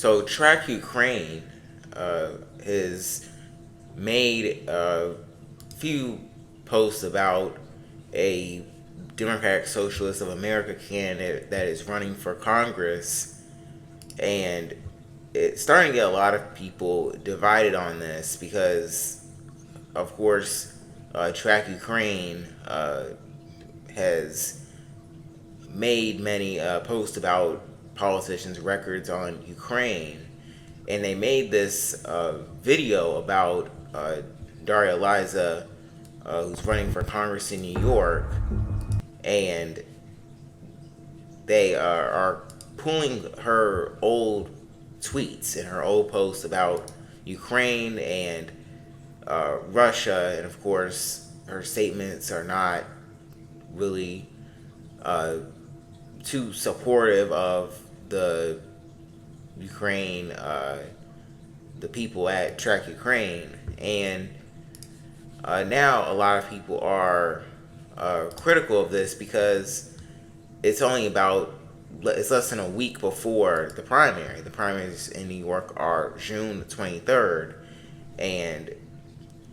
So Track Ukraine has made a few posts about a Democratic Socialist of America candidate that is running for Congress, and it's starting to get a lot of people divided on this because, of course, Track Ukraine has made many posts about politicians' records on Ukraine, and they made this video about Darializa, who's running for Congress in New York, and they are pulling her old tweets and her old posts about Ukraine and Russia, and of course, her statements are not really too supportive of the Ukraine, the people at Track Ukraine, and now a lot of people are critical of this because it's less than a week before the primary. The primaries in New York are June the 23rd, and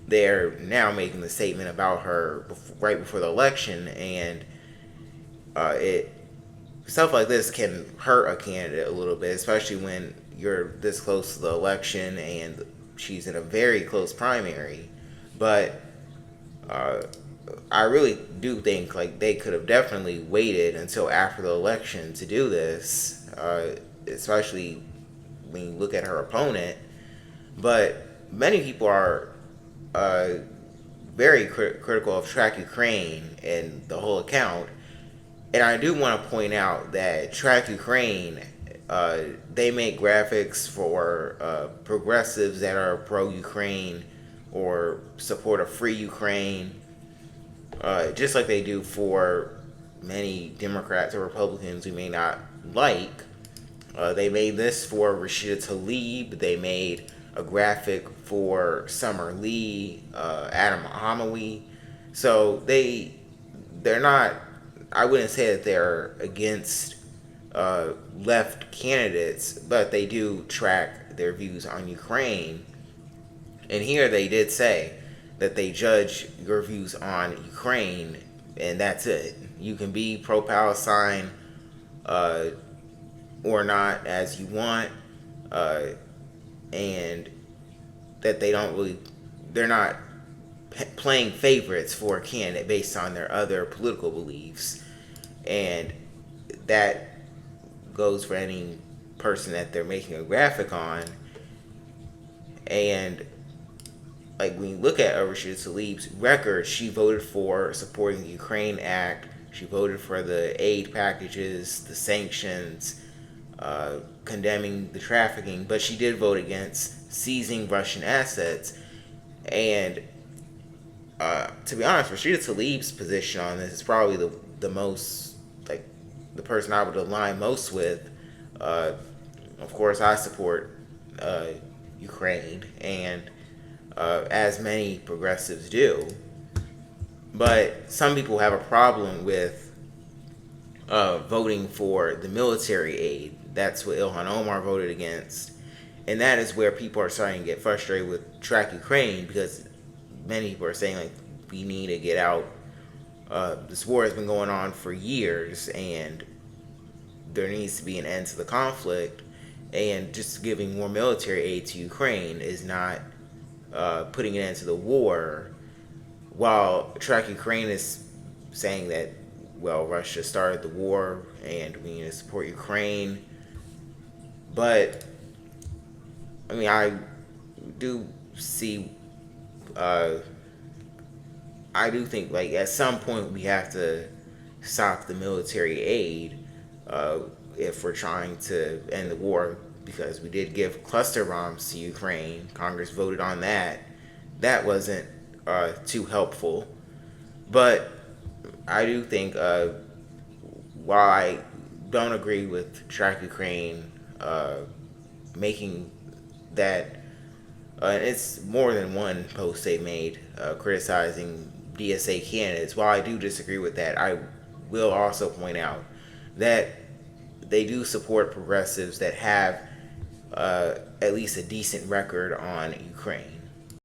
they're now making the statement about her right before the election, and it stuff like this can hurt a candidate a little bit, especially when you're this close to the election and she's in a very close primary. But I really do think like they could have definitely waited until after the election to do this, especially when you look at her opponent. But many people are very critical of Track Ukraine and the whole account. And I do want to point out that Track Ukraine, they make graphics for progressives that are pro-Ukraine or support a free Ukraine, just like they do for many Democrats or Republicans who may not like. They made this for Rashida Tlaib. They made a graphic for Summer Lee, Adam Hamawi. So they're not. I wouldn't say that they're against left candidates, but they do track their views on Ukraine. And here they did say that they judge your views on Ukraine, and that's it. You can be pro-Palestine or not as you want, and that they're not playing favorites for a candidate based on their other political beliefs. And that goes for any person that they're making a graphic on. And like when you look at Rashida Tlaib's record, she voted for supporting the Ukraine Act. She voted for the aid packages, the sanctions, condemning the trafficking, but she did vote against seizing Russian assets. And to be honest, Rashida Tlaib's position on this is probably the most, like, the person I would align most with. Of course, I support Ukraine, and as many progressives do. But some people have a problem with voting for the military aid. That's what Ilhan Omar voted against. And that is where people are starting to get frustrated with Track Ukraine, because many people are saying, like, we need to get out. This war has been going on for years, and there needs to be an end to the conflict. And just giving more military aid to Ukraine is not putting an end to the war. While Track Ukraine is saying that, well, Russia started the war and we need to support Ukraine. But I mean, I do see, I do think, like, at some point we have to stop the military aid if we're trying to end the war, because we did give cluster bombs to Ukraine. Congress voted on that. That wasn't too helpful. But I do think, while I don't agree with Track Ukraine making that, it's more than one post they made criticizing DSA candidates. While I do disagree with that, I will also point out that they do support progressives that have at least a decent record on Ukraine.